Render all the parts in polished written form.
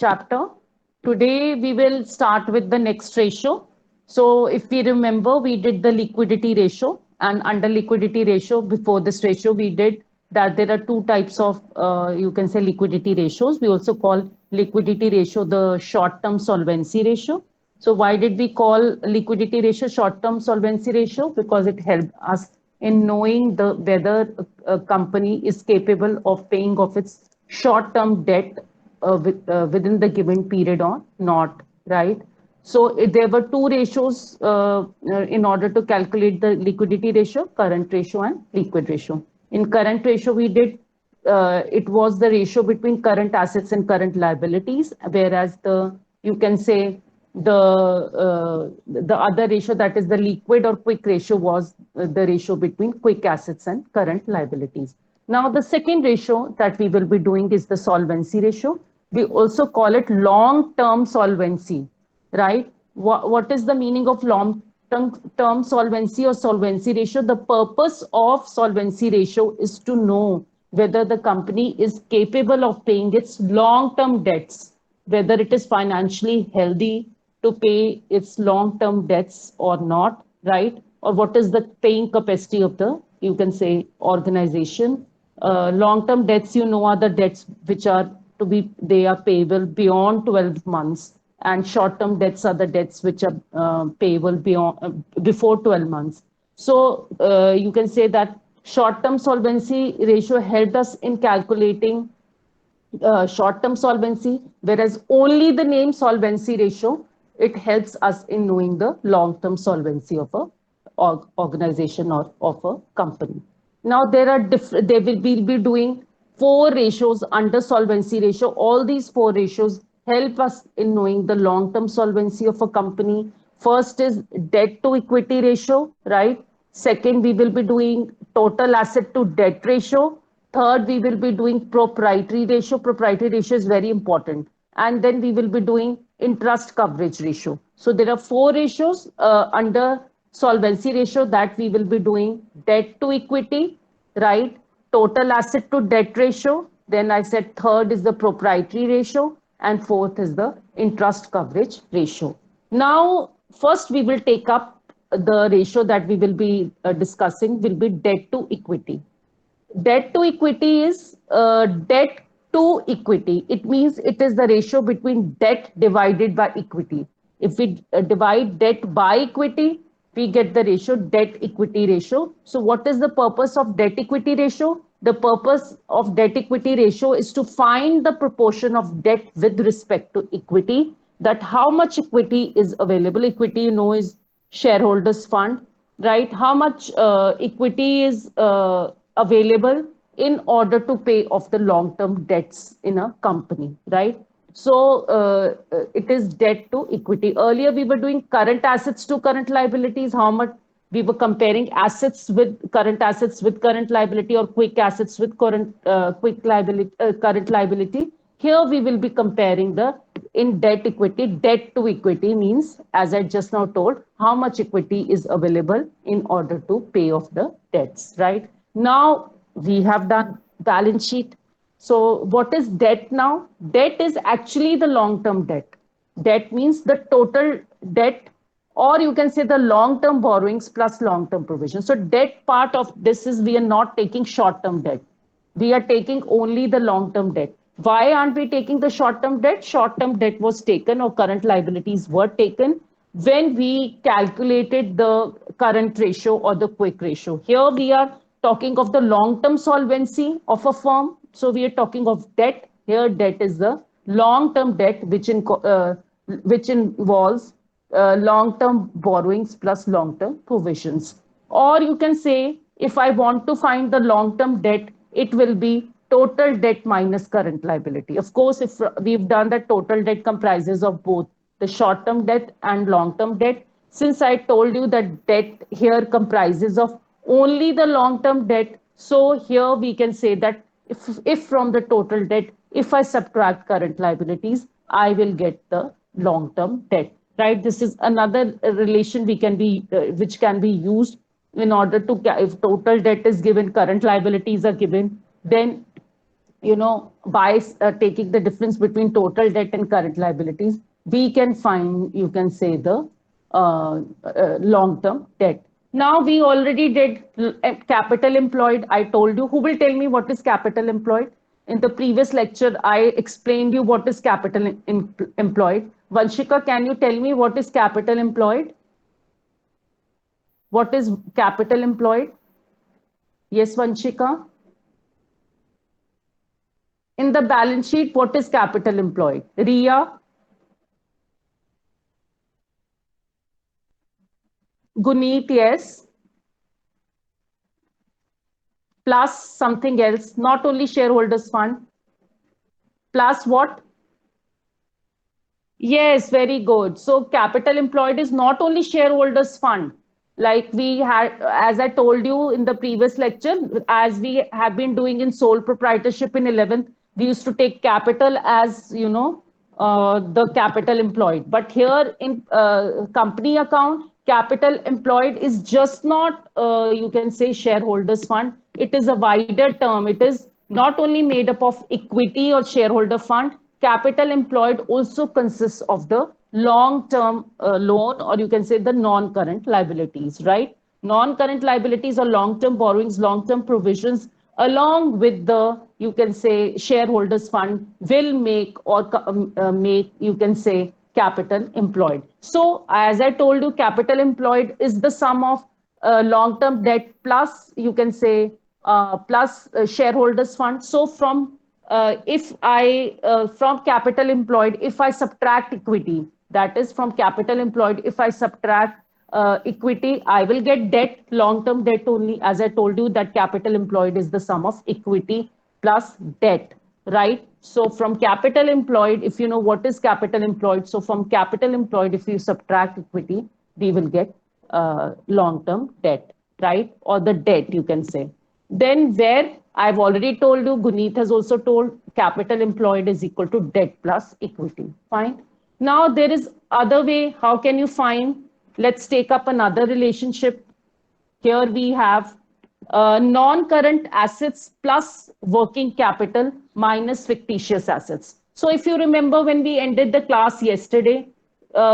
chapter. Today we will start with the next ratio. So if we remember, we did the liquidity ratio, and under liquidity ratio, before this ratio, we did that there are two types of, you can say, liquidity ratios. We also call liquidity ratio the short-term solvency ratio. So why did we call liquidity ratio short-term solvency ratio? Because it helped us in knowing the whether a company is capable of paying off its short-term debt within the given period or not, right? So there were two ratios in order to calculate the liquidity ratio, current ratio and liquid ratio. In current ratio, we did it was the ratio between current assets and current liabilities, whereas the you can say the other ratio, that is the liquid or quick ratio, was the ratio between quick assets and current liabilities. Now the second ratio that we will be doing is the solvency ratio. We also call it long term solvency, right? What is the meaning of long term solvency or solvency ratio? The purpose of solvency ratio is to know whether the company is capable of paying its long term debts, whether it is financially healthy to pay its long term debts or not, right? Or what is the paying capacity of the, you can say, organization. Long term debts, are the debts which are they are payable beyond 12 months, and short term debts are the debts which are payable before 12 months. So you can say that short term solvency ratio helped us in calculating short-term solvency, whereas only the name solvency ratio, it helps us in knowing the long-term solvency of a organization or of a company. Now there are different. Be doing four ratios under solvency ratio. All these four ratios help us in knowing the long-term solvency of a company. First is debt to equity ratio, right? Second, we will be doing total asset to debt ratio. Third, we will be doing proprietary ratio. Proprietary ratio is very important. And then we will be doing interest coverage ratio. So there are four ratios under solvency ratio that we will be doing: debt to equity, right? Total asset to debt ratio. Then I said third is the proprietary ratio, and fourth is the interest coverage ratio. Now, first we will take up the ratio that we will be discussing will be debt to equity. Debt to equity is debt to equity. It means it is the ratio between debt divided by equity. If we divide debt by equity, we get the ratio debt equity ratio. So what is the purpose of debt equity ratio? The purpose of debt equity ratio is to find the proportion of debt with respect to equity, that how much equity is available. Equity, is shareholders fund, right? How much equity is available in order to pay off the long term debts in a company, right? So it is debt to equity. Earlier we were doing current assets to current liabilities. How much we were comparing assets with current liability, or quick assets with current liability. Here we will be comparing the in debt equity. Debt to equity means, as I just now told, how much equity is available in order to pay off the debts, right? Now we have done balance sheet. So what is debt now? Debt is actually the long-term debt. Debt means the total debt, or you can say the long-term borrowings plus long-term provision. So debt part of this is, we are not taking short-term debt. We are taking only the long-term debt. Why aren't we taking the short-term debt? Short-term debt was taken, or current liabilities were taken, when we calculated the current ratio or the quick ratio. Here we are talking of the long-term solvency of a firm. So we are talking of debt. Here debt is the long-term debt which involves long-term borrowings plus long-term provisions. Or you can say, if I want to find the long-term debt, it will be total debt minus current liability. Of course, if we've done that, total debt comprises of both the short-term debt and long-term debt. Since I told you that debt here comprises of only the long-term debt, so here we can say that if from the total debt, if I subtract current liabilities, I will get the long-term debt, right? This is another relation which can be used in order to, if total debt is given, current liabilities are given, then by taking the difference between total debt and current liabilities, we can find, you can say, the long-term debt. Now we already did capital employed. I told you. Who will tell me what is capital employed? In the previous lecture, I explained you what is capital employed. Vanshika, can you tell me what is capital employed? What is capital employed? Yes, Vanshika. In the balance sheet, what is capital employed? Ria? Guneet, yes. Plus something else, not only shareholders fund. Plus what? Yes, very good. So capital employed is not only shareholders fund. Like we had, as I told you in the previous lecture, as we have been doing in sole proprietorship in 11th, we used to take capital as, the capital employed. But here in company account, capital employed is just not, you can say, shareholders fund. It is a wider term. It is not only made up of equity or shareholder fund. Capital employed also consists of the long-term loan, or you can say the non-current liabilities, right? Non-current liabilities or long-term borrowings, long-term provisions, along with the, you can say, shareholders fund will make, or make, you can say, capital employed. So as I told you, capital employed is the sum of long-term debt plus, you can say, plus shareholders fund. So from if I from capital employed, if I subtract equity, that is from capital employed, if I subtract equity, I will get debt, long-term debt only. As I told you, that capital employed is the sum of equity plus debt, right? So from capital employed, if you know what is capital employed, so from capital employed, if you subtract equity, we will get long-term debt, right? Or the debt, you can say. Then where I've already told you, Guneet has also told, capital employed is equal to debt plus equity. Fine. Now there is other way. How can you find? Let's take up another relationship. Here we have non-current assets plus working capital minus fictitious assets. So if you remember when we ended the class yesterday,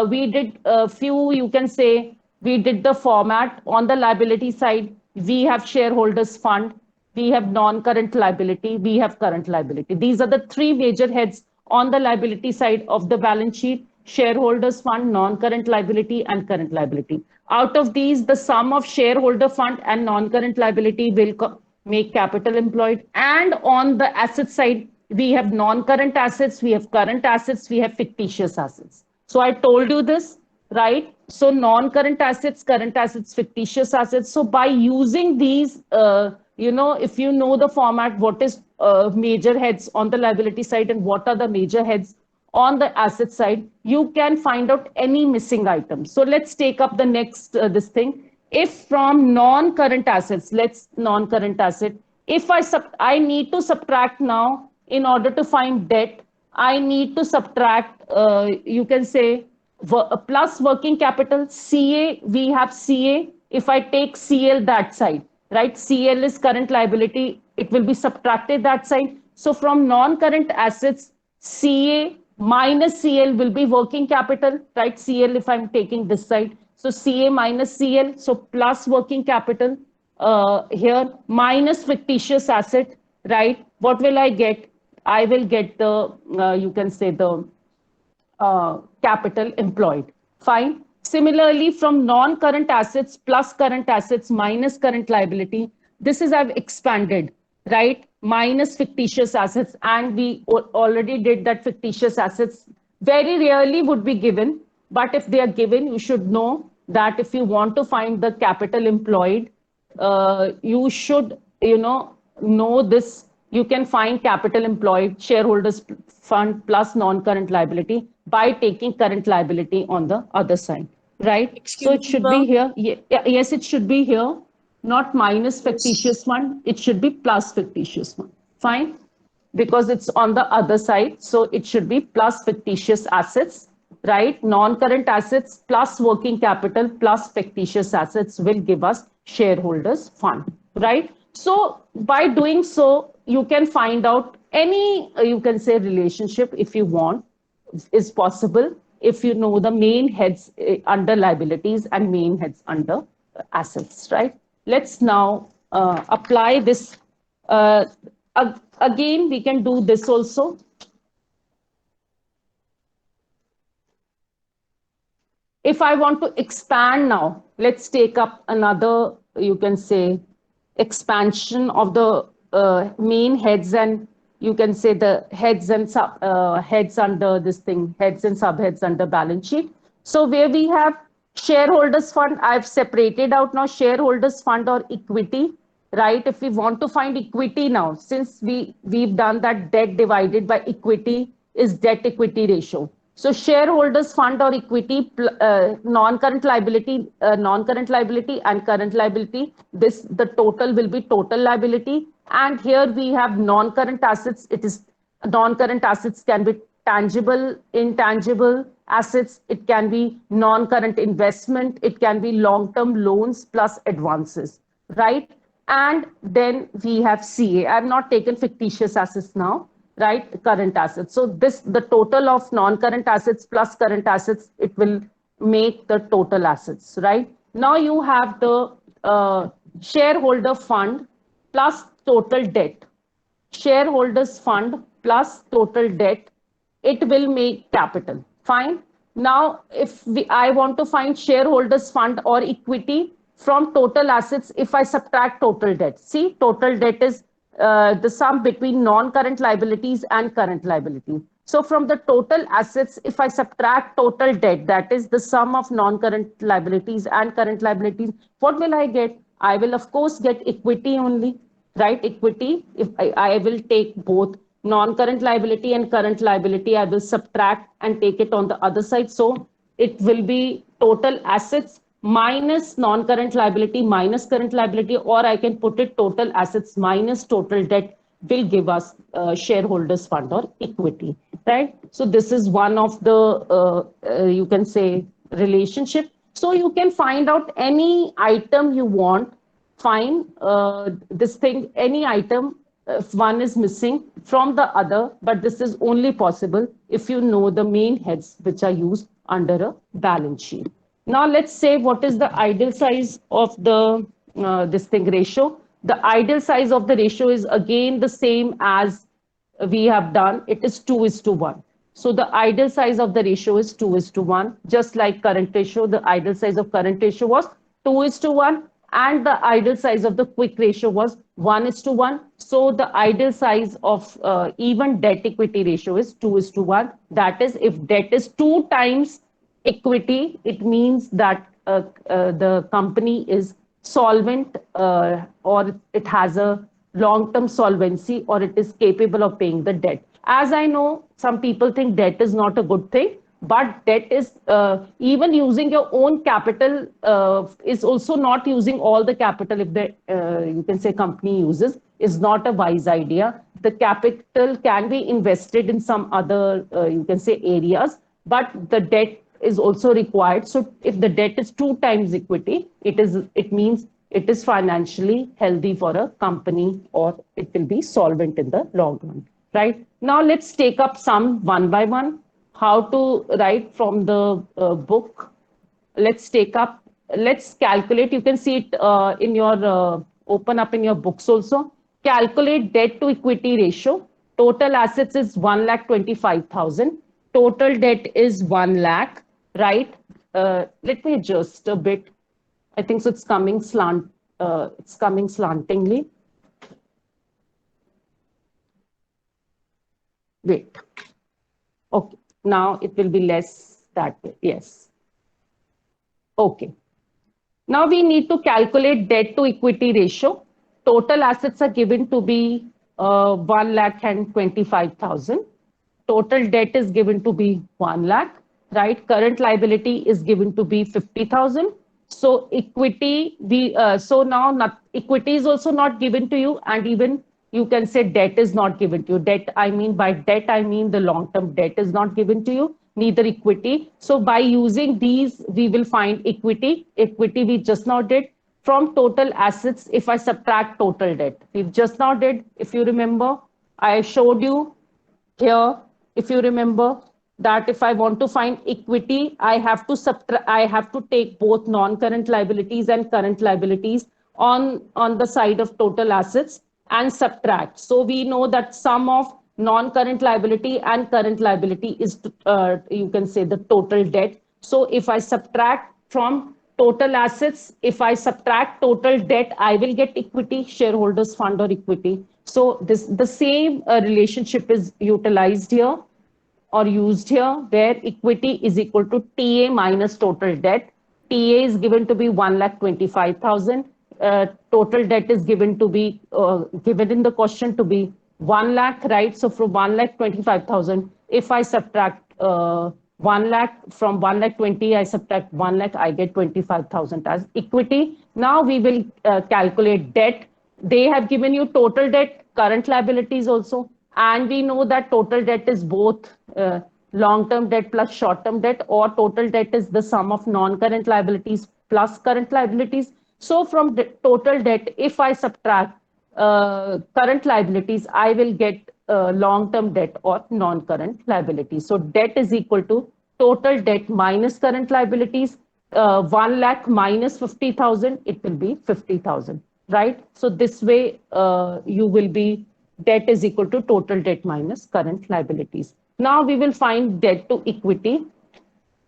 we did a few, you can say, we did the format on the liability side. We have shareholders fund, we have non-current liability, we have current liability. These are the three major heads on the liability side of the balance sheet: shareholders fund, non-current liability, and current liability. Out of these, the sum of shareholder fund and non-current liability will make capital employed. And on the asset side, we have non-current assets, we have current assets, we have fictitious assets. So I told you this, right? So non-current assets, current assets, fictitious assets. So by using these, if you know the format, what is major heads on the liability side and what are the major heads on the asset side, you can find out any missing item. So let's take up the next, this thing. If from non-current assets, let's non-current asset, if I need to subtract now in order to find debt, I need to subtract, you can say, plus working capital, CA, we have CA. If I take CL that side, right? CL is current liability, it will be subtracted that side. So from non-current assets, CA minus CL will be working capital, right? CL if I'm taking this side. So CA minus CL, so plus working capital here, minus fictitious asset, right? What will I get? I will get the, you can say, the capital employed. Fine. Similarly, from non-current assets plus current assets minus current liability, this is I've expanded, right? Minus fictitious assets. And we already did that fictitious assets very rarely would be given. But if they are given, you should know that if you want to find the capital employed, you should, know this. You can find capital employed, shareholders fund plus non-current liability by taking current liability on the other side, right? So it should be here. Yes, it should be here, not minus fictitious fund. It should be plus fictitious fund. Fine, because it's on the other side. So it should be plus fictitious assets, right? Non-current assets plus working capital plus fictitious assets will give us shareholders fund, right? So by doing so, you can find out any, you can say relationship if you want, is possible if you know the main heads under liabilities and main heads under assets, right? Let's now apply this. Again, we can do this also. If I want to expand now, let's take up another, you can say, expansion of the main heads, and you can say the heads and heads under this thing, heads and subheads under balance sheet. So where we have shareholders fund, I've separated out now shareholders fund or equity, right? If we want to find equity now, since we've done that debt divided by equity is debt equity ratio. So shareholders fund or equity, non-current liability and current liability, the total will be total liability. And here we have non-current assets. It is non-current assets can be tangible, intangible assets. It can be non-current investment. It can be long-term loans plus advances, right? And then we have CA. I have not taken fictitious assets now, right? Current assets. So the total of non-current assets plus current assets, it will make the total assets, right? Now you have the shareholder fund plus total debt. Shareholders fund plus total debt, it will make capital. Fine. Now, if I want to find shareholders fund or equity from total assets, if I subtract total debt, see, total debt is the sum between non-current liabilities and current liabilities. So from the total assets, if I subtract total debt, that is the sum of non-current liabilities and current liabilities, what will I get? I will, of course, get equity only, right? Equity, if I will take both non-current liability and current liability, I will subtract and take it on the other side. So it will be total assets minus non-current liability minus current liability, or I can put it total assets minus total debt will give us shareholders fund or equity, right? So this is one of the, you can say, relationship. So you can find out any item you want, find this thing, any item, if one is missing from the other, but this is only possible if you know the main heads which are used under a balance sheet. Now let's say what is the ideal size of the this thing ratio. The ideal size of the ratio is again the same as we have done. It is 2:1. So the ideal size of the ratio is 2:1. Just like current ratio, the ideal size of current ratio was 2:1, and the ideal size of the quick ratio was 1:1. So the ideal size of even debt equity ratio is 2:1. That is, if debt is 2 times equity, it means that the company is solvent, or it has a long-term solvency, or it is capable of paying the debt. As I know, some people think debt is not a good thing, but debt is, even using your own capital is also not using all the capital. If the, you can say, company uses, is not a wise idea. The capital can be invested in some other, you can say, areas, but the debt is also required. So if the debt is 2 times equity, it means it is financially healthy for a company, or it will be solvent in the long run, right? Now let's take up some one by one. How to write from the book. Let's calculate. You can see it in your, open up in your books also. Calculate debt to equity ratio. Total assets is 1,25,000. Total debt is 1 lakh, right? Let me adjust a bit. I think so it's coming slantingly. Wait. Okay. Now it will be less that way. Yes. Okay. Now we need to calculate debt to equity ratio. Total assets are given to be 1,25,000. Total debt is given to be 1 lakh, right? Current liability is given to be 50,000. So equity, so now equity is also not given to you, and even you can say debt is not given to you. Debt, I mean, by debt, I mean the long-term debt is not given to you, neither equity. So by using these, we will find equity. Equity we just now did. From total assets, if I subtract total debt, we just now did, if you remember, I showed you here, if you remember, that if I want to find equity, I have to take both non-current liabilities and current liabilities on the side of total assets and subtract. So we know that sum of non-current liability and current liability is, you can say, the total debt. So if I subtract from total assets, if I subtract total debt, I will get equity, shareholders fund or equity. So this the same relationship is utilized here or used here, where equity is equal to TA minus total debt. TA is given to be 1,25,000. Total debt is given to be given in the question to be 1 lakh, right? So from 1,25,000, if I subtract 1 lakh from 1,20,000, I subtract 1 lakh, I get 25,000 as equity. Now we will calculate debt. They have given you total debt, current liabilities also, and we know that total debt is both long-term debt plus short-term debt, or total debt is the sum of non-current liabilities plus current liabilities. So from the total debt, if I subtract current liabilities, I will get long-term debt or non-current liabilities. So debt is equal to total debt minus current liabilities. 1 lakh minus 50,000, it will be 50,000, right? So this way, you will be debt is equal to total debt minus current liabilities. Now we will find debt to equity.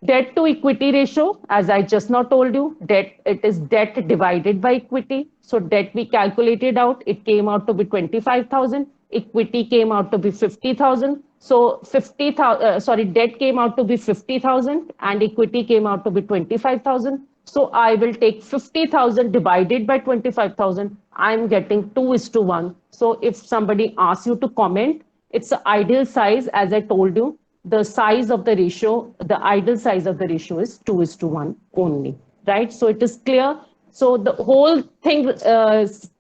Debt to equity ratio, as I just now told you, it is debt divided by equity. So debt we calculated out, it came out to be 25,000. Equity came out to be 50,000. So debt came out to be 50,000 and equity came out to be 25,000. So I will take 50,000 divided by 25,000. I'm getting 2:1. So if somebody asks you to comment, it's the ideal size, as I told you, the size of the ratio, the ideal size of the ratio is 2:1 only, right? So it is clear. So the whole thing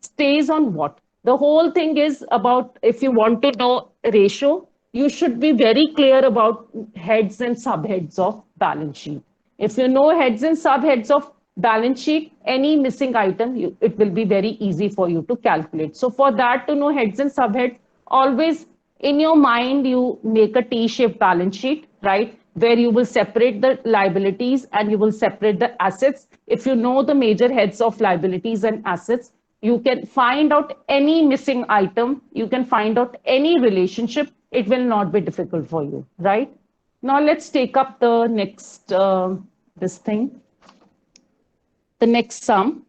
stays on what? The whole thing is about, if you want to know ratio, you should be very clear about heads and subheads of balance sheet. If you know heads and subheads of balance sheet, any missing item, it will be very easy for you to calculate. So for that to know heads and subheads, always in your mind, you make a T-shaped balance sheet, right? Where you will separate the liabilities and you will separate the assets. If you know the major heads of liabilities and assets, you can find out any missing item. You can find out any relationship. It will not be difficult for you, right? Now let's take up the next, this thing, the next sum.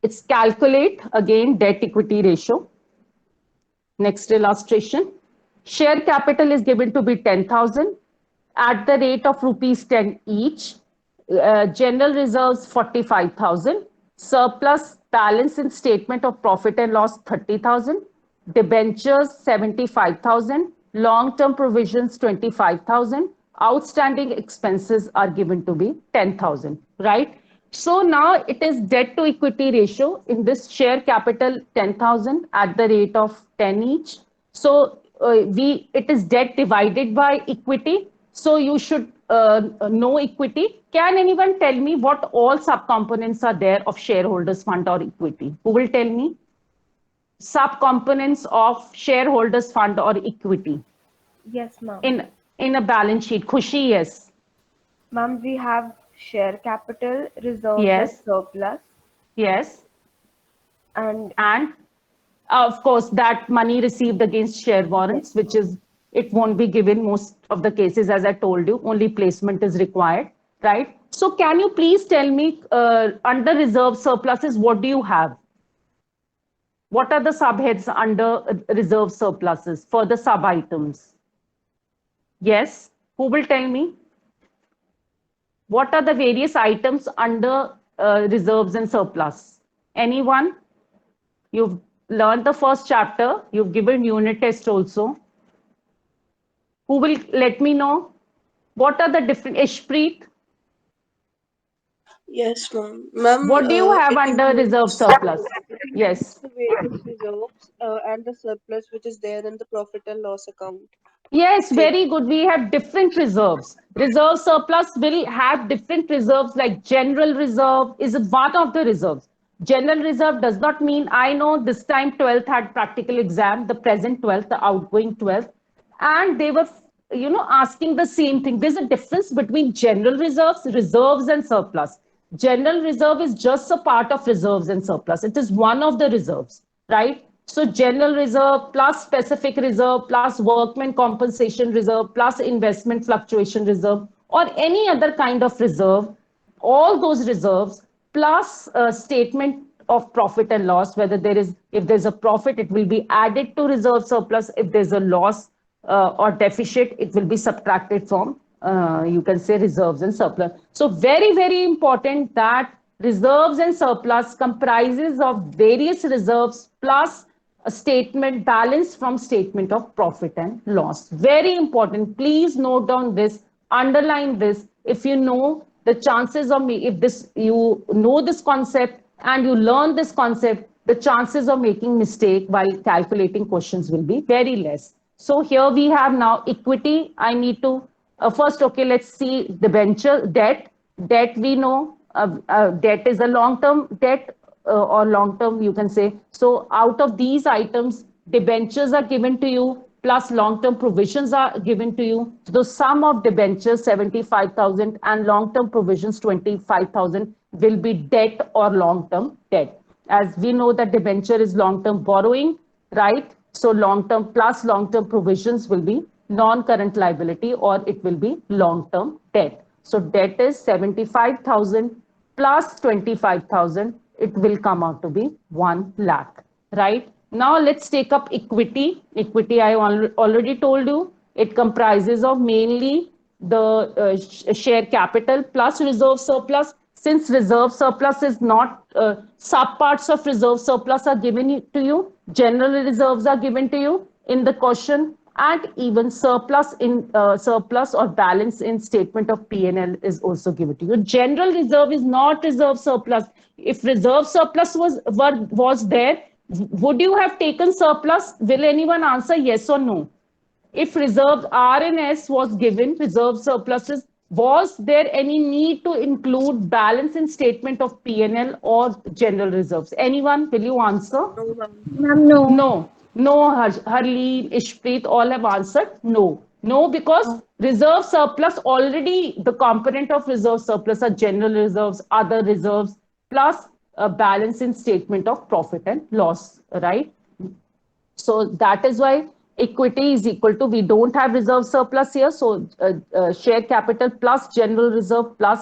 It's calculate, again, debt equity ratio. Next illustration. Share capital is given to be 10,000 at the rate of rupees 10 each. General reserves 45,000. Surplus balance in statement of profit and loss 30,000. Debentures 75,000. Long-term provisions 25,000. Outstanding expenses are given to be 10,000, right? So now it is debt to equity ratio in this share capital 10,000 at the rate of 10 each. So it is debt divided by equity. So you should know equity. Can anyone tell me what all subcomponents are there of shareholders fund or equity? Who will tell me? Subcomponents of shareholders fund or equity Yes, ma'am. in a balance sheet. Khushi, yes. Ma'am, we have share capital, reserves, and Yes. surplus. Yes. And And of course, that money received against share yes, warrants, which is, it won't be given most of the cases, as I told you, only placement is required, right? So can you please tell me, under reserve surpluses, what do you have? What are the subheads under reserve surpluses for the sub items? Yes, who will tell me? What are the various items under reserves and surplus? Anyone? You've learned the first chapter. You've given unit test also. Who will let me know? What are the different, Ishpreet? Yes, ma'am. Ma'am, What do you have it under reserve includes surplus? Yes. the various reserves and the surplus which is there in the profit and loss account. Yes, very good. We have different reserves. Reserve surplus will have different reserves, like general reserve is one of the reserves. General reserve does not mean, I know this time 12th had practical exam, the present 12th, the outgoing 12th, and they were, asking the same thing. There's a difference between general reserves, reserves and surplus. General reserve is just a part of reserves and surplus. It is one of the reserves, right? So general reserve plus specific reserve plus workman compensation reserve plus investment fluctuation reserve or any other kind of reserve, all those reserves plus a statement of profit and loss, whether if there's a profit, it will be added to reserve surplus. If there's a loss or deficit, it will be subtracted from, you can say, reserves and surplus. So very, very important that reserves and surplus comprises of various reserves plus a statement balance from statement of profit and loss. Very important. Please note down this, underline this. If you know the chances of me, if this you know this concept and you learn this concept, the chances of making mistake while calculating questions will be very less. So here we have now equity. I need to first, okay, let's see debenture, debt. Debt we know, debt is a long-term debt or long-term, you can say. So out of these items, debentures are given to you, plus long-term provisions are given to you. So the sum of debentures, 75,000, and long-term provisions, 25,000, will be debt or long-term debt. As we know that debenture is long-term borrowing, right? So long-term plus long-term provisions will be non-current liability or it will be long-term debt. So debt is 75,000 plus 25,000. It will come out to be 1 lakh, right? Now let's take up equity. Equity, I already told you, it comprises of mainly the share capital plus reserve surplus. Since reserve surplus is not, subparts of reserve surplus are given to you, general reserves are given to you in the question, and even surplus in surplus or balance in statement of P&L is also given to you. General reserve is not reserve surplus. If reserve surplus was there, would you have taken surplus? Will anyone answer yes or no? If reserves RNS was given, reserve surpluses, was there any need to include balance in statement of P&L or general reserves? Anyone, will you answer? Ma'am, no. No, no, Harleen, Ishpreet, all have answered no. No, because reserve surplus already, the component of reserve surplus are general reserves, other reserves, plus a balance in statement of profit and loss, right? So that is why equity is equal to, we don't have reserve surplus here. So share capital plus general reserve plus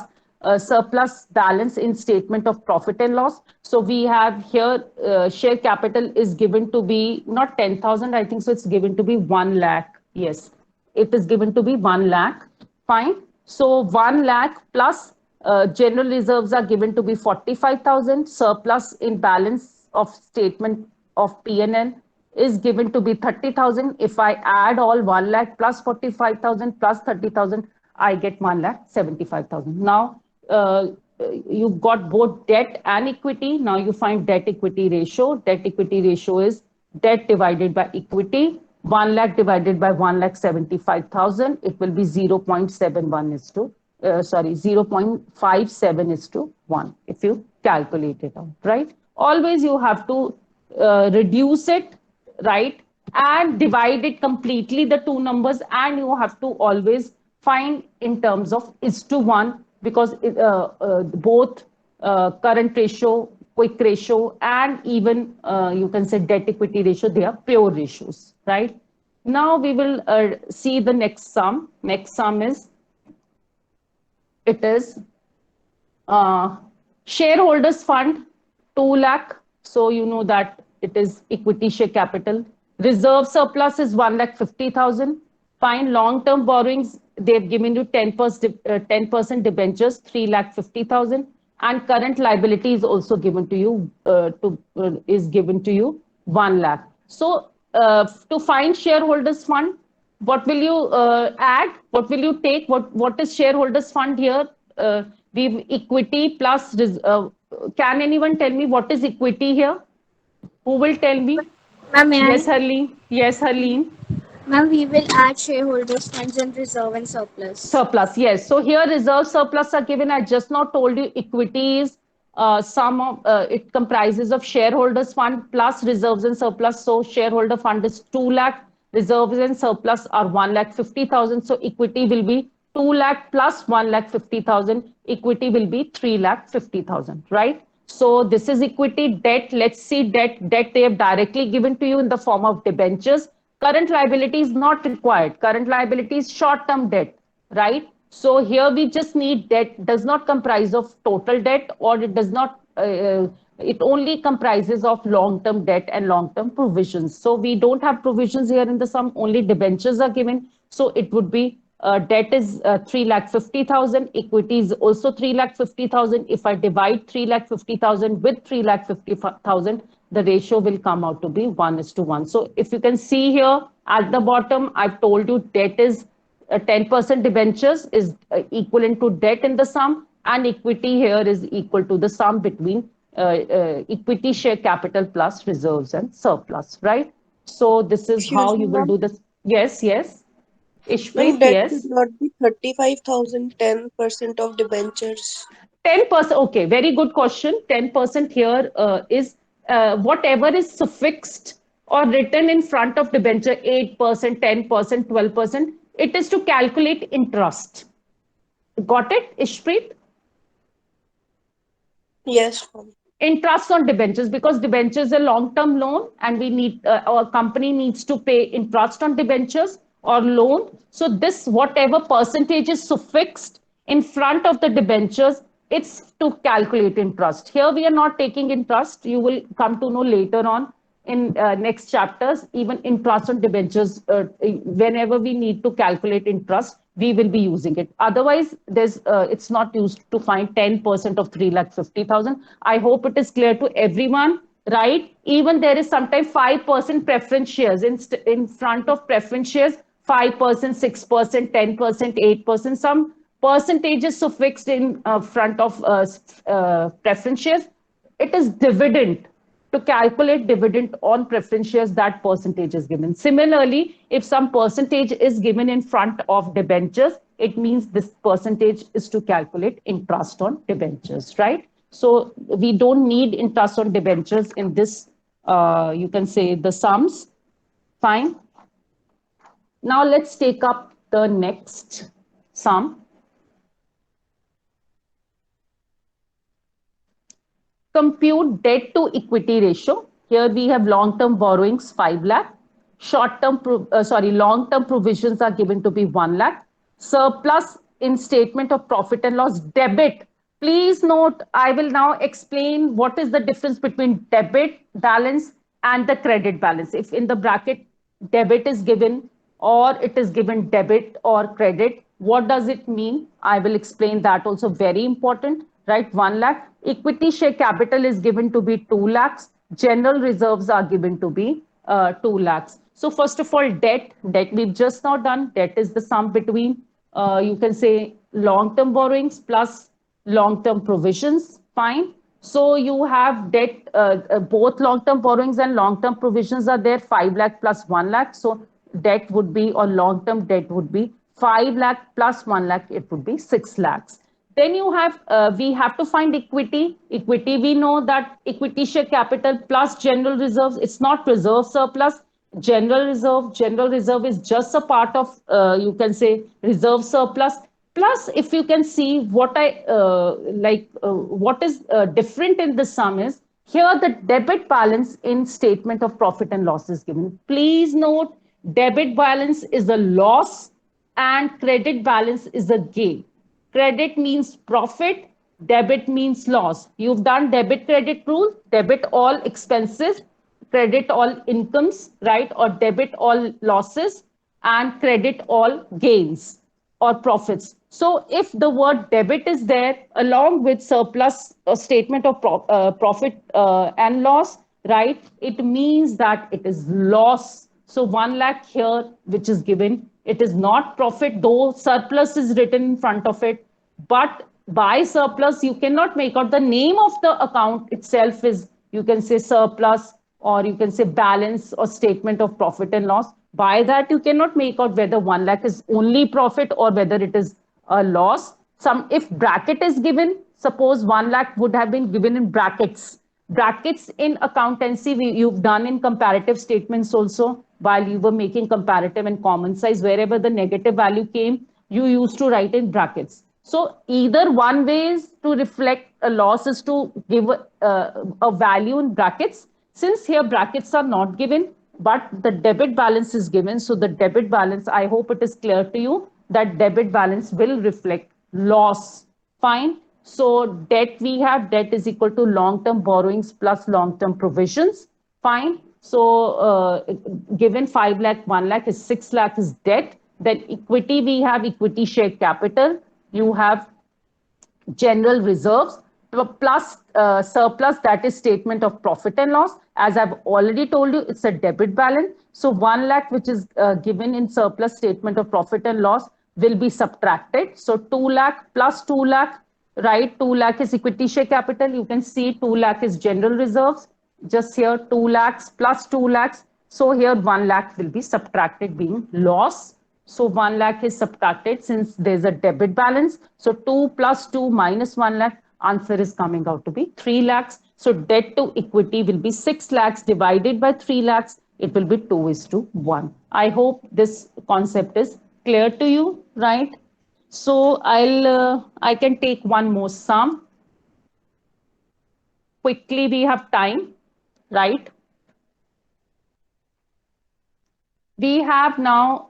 surplus balance in statement of profit and loss. So we have here share capital is given to be not 10,000, I think so it's given to be 1 lakh. Yes, it is given to be 1 lakh. Fine. So 1 lakh plus general reserves are given to be 45,000. Surplus in balance of statement of P&L is given to be 30,000. If I add all 1 lakh plus 45,000 plus 30,000, I get 1 lakh 75,000. Now, you've got both debt and equity. Now you find debt equity ratio. Debt equity ratio is debt divided by equity. 1 lakh divided by 1 lakh 75,000. It will be 0.71 is to, 0.57 is to 1 if you calculate it out, right? Always you have to reduce it, right, and divide it completely, the two numbers, and you have to always find in terms of is to 1, because both current ratio, quick ratio, and even you can say debt equity ratio, they are pure ratios, right? Now we will see the next sum. Next sum is, it is shareholders fund 2 lakh. So you know that it is equity share capital. Reserve surplus is 1,50,000. Fine. Long-term borrowings, they've given you 10% debentures, 3,50,000. And current liability is also given to you, is given to you 1 lakh. So to find shareholders fund, what will you add? What will you take? What is shareholders fund here? We've equity plus, can anyone tell me what is equity here? Who will tell me? Ma'am, may Yes, I? Harleen. Yes, Harleen. Ma'am, we will add shareholders' funds and reserve and surplus. Surplus, yes. So here reserve surplus are given. I just now told you equity is sum of it comprises of shareholders fund plus reserves and surplus. So shareholder fund is 2 lakh, reserves and surplus are 1,50,000. So equity will be 2 lakh plus 1,50,000. Equity will be 3,50,000, right? So this is equity. Debt. Let's see debt. Debt they have directly given to you in the form of debentures. Current liability is not required. Current liability is short-term debt, right? So here we just need debt does not comprise of total debt, or it does not, it only comprises of long-term debt and long-term provisions. So we don't have provisions here in the sum, only debentures are given. So it would be debt is 3,50,000, equity is also 3,50,000. If I divide 3,50,000 with 3,50,000, the ratio will come out to be 1:1. So if you can see here at the bottom, I've told you debt is 10% debentures is equivalent to debt in the sum, and equity here is equal to the sum between equity share capital plus reserves and surplus, right? So this is how Excuse me, you will ma'am. do this. Yes, yes. Ma'am, Ishpreet, that should yes. not be 35,000, 10% of debentures. 10%, okay, very good question. 10% here is whatever is suffixed or written in front of debenture, 8%, 10%, 12%, it is to calculate interest. Got it, Ishpreet? Yes, ma'am. Interest on debentures, because debentures is a long-term loan and we need our company needs to pay interest on debentures or loan. So this whatever percentage is suffixed in front of the debentures, it's to calculate interest. Here we are not taking interest. You will come to know later on in next chapters, even interest on debentures, whenever we need to calculate interest, we will be using it. Otherwise, it's not used to find 10% of 3,50,000. I hope it is clear to everyone, right? Even there is sometimes 5% preference shares in front of preference shares, 5%, 6%, 10%, 8%. Some percentages suffixed in front of preference shares. It is dividend. To calculate dividend on preference shares, that percentage is given. Similarly, if some percentage is given in front of debentures, it means this percentage is to calculate interest on debentures, right? So we don't need interest on debentures in this, you can say the sums. Fine. Now let's take up the next sum. Compute debt to equity ratio. Here we have long-term borrowings 5 lakh. Long-term provisions are given to be 1 lakh. Surplus in statement of profit and loss debit. Please note, I will now explain what is the difference between debit balance and the credit balance. If in the bracket debit is given or it is given debit or credit, what does it mean? I will explain that also, very important, right? 1 lakh. Equity share capital is given to be 2 lakhs. General reserves are given to be 2 lakhs. So first of all, debt we've just now done. Debt is the sum between, you can say, long-term borrowings plus long-term provisions. Fine. So you have debt, both long-term borrowings and long-term provisions are there, 5 lakh plus 1 lakh. So debt would be, or long-term debt would be 5 lakh plus 1 lakh, it would be 6 lakhs. Then you have, we have to find equity. Equity, we know that equity share capital plus general reserves. It's not reserve surplus. General reserve is just a part of, you can say, reserve surplus. Plus, if you can see what what is different in the sum is, here the debit balance in statement of profit and loss is given. Please note, debit balance is a loss and credit balance is a gain. Credit means profit, debit means loss. You've done debit credit rule, debit all expenses, credit all incomes, right? Or debit all losses and credit all gains or profits. So if the word debit is there along with surplus statement of profit and loss, right? It means that it is loss. So 1 lakh here, which is given, it is not profit, though surplus is written in front of it. But by surplus, you cannot make out the name of the account itself is, you can say surplus, or you can say balance or statement of profit and loss. By that, you cannot make out whether 1 lakh is only profit or whether it is a loss. If bracket is given, suppose 1 lakh would have been given in brackets. Brackets in accountancy, you've done in comparative statements also, while you were making comparative and common size, wherever the negative value came, you used to write in brackets. So either one way is to reflect a loss is to give a value in brackets. Since here brackets are not given, but the debit balance is given. So the debit balance, I hope it is clear to you that debit balance will reflect loss. Fine. So debt we have, debt is equal to long-term borrowings plus long-term provisions. Fine. So given 5 lakh, 1 lakh is 6 lakh is debt. Then equity, we have equity share capital. You have general reserves plus surplus, that is statement of profit and loss. As I've already told you, it's a debit balance. So 1 lakh, which is given in surplus statement of profit and loss, will be subtracted. So 2 lakh plus 2 lakh, right? 2 lakh is equity share capital. You can see 2 lakh is general reserves. Just here 2 lakhs plus 2 lakhs. So here 1 lakh will be subtracted being loss. So 1 lakh is subtracted since there's a debit balance. So 2 plus 2 minus 1 lakh, answer is coming out to be 3 lakhs. So debt to equity will be 6 lakhs divided by 3 lakhs. It will be 2:1. I hope this concept is clear to you, right? So I can take one more sum. Quickly, we have time, right? We have now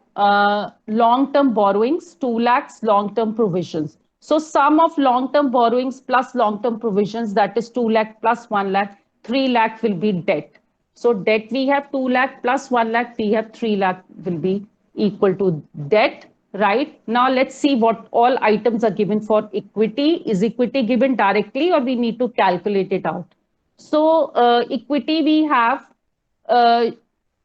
long-term borrowings, 2 lakhs, long-term provisions. So sum of long-term borrowings plus long-term provisions, that is 2 lakh plus 1 lakh, 3 lakh will be debt. So debt we have 2 lakh plus 1 lakh, we have 3 lakh will be equal to debt, right? Now let's see what all items are given for equity. Is equity given directly or we need to calculate it out? So equity we have,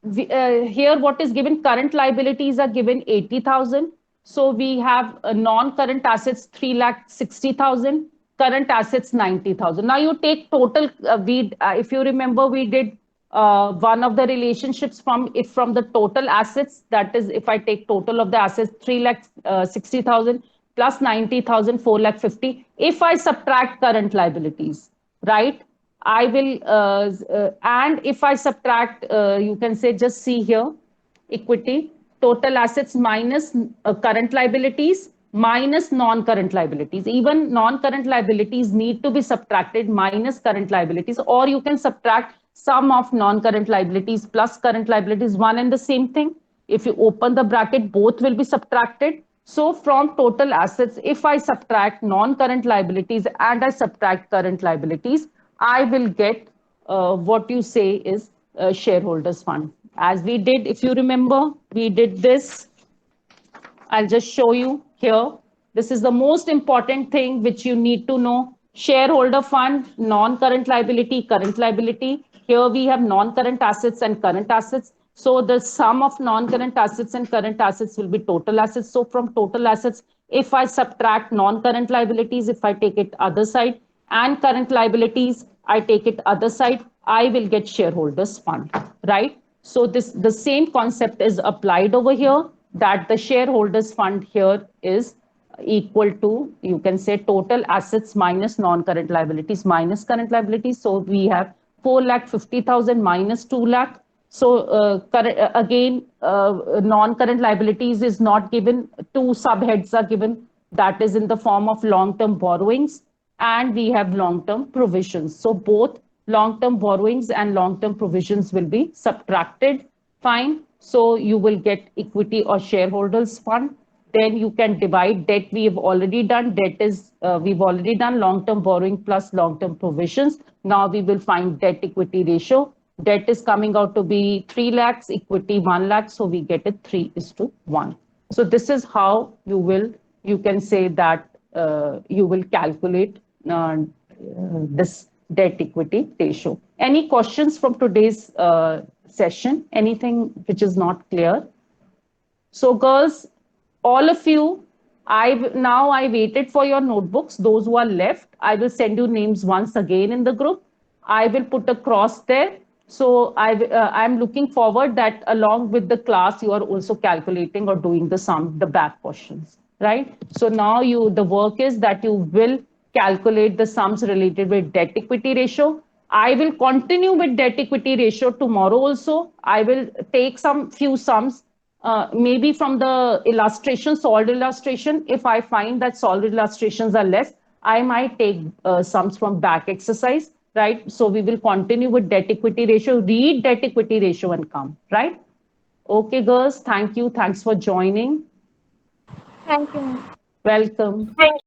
here what is given, current liabilities are given 80,000. So we have non-current assets 3,60,000, current assets 90,000. Now you take total, if you remember, we did one of the relationships from the total assets, that is if I take total of the assets 3,60,000 plus 90,000, 4,50,000. If I subtract current liabilities, right? I will, and if I subtract, you can say, just see here, equity, total assets minus current liabilities minus non-current liabilities. Even non-current liabilities need to be subtracted minus current liabilities, or you can subtract sum of non-current liabilities plus current liabilities, one and the same thing. If you open the bracket, both will be subtracted. So from total assets, if I subtract non-current liabilities and I subtract current liabilities, I will get what you say is shareholders fund. As we did, if you remember, we did this. I'll just show you here. This is the most important thing which you need to know. Shareholder fund, non-current liability, current liability. Here we have non-current assets and current assets. So the sum of non-current assets and current assets will be total assets. So from total assets, if I subtract non-current liabilities, if I take it other side, and current liabilities, I take it other side, I will get shareholders fund, right? So the same concept is applied over here, that the shareholders fund here is equal to, you can say, total assets minus non-current liabilities minus current liabilities. So we have 4,50,000 minus 2 lakh. So again, non-current liabilities is not given. Two subheads are given. That is in the form of long-term borrowings, and we have long-term provisions. So both long-term borrowings and long-term provisions will be subtracted. Fine. So you will get equity or shareholders fund. Then you can divide debt. We have already done. Debt is, we've already done long-term borrowing plus long-term provisions. Now we will find debt equity ratio. Debt is coming out to be 3 lakhs, equity 1 lakh. So we get it 3:1. So this is how you can say that you will calculate this debt equity ratio. Any questions from today's session? Anything which is not clear? So girls, all of you, I waited for your notebooks. Those who are left, I will send you names once again in the group. I will put a cross there. So I'm looking forward that along with the class, you are also calculating or doing the back questions, right? So now the work is that you will calculate the sums related with debt equity ratio. I will continue with debt equity ratio tomorrow also. I will take few sums, maybe from the illustration, solved illustration. If I find that solved illustrations are less, I might take sums from back exercise, right? So we will continue with debt equity ratio, read debt equity ratio and come, right? Okay, girls, thank you. Thanks for joining. Thank you, ma'am. Welcome.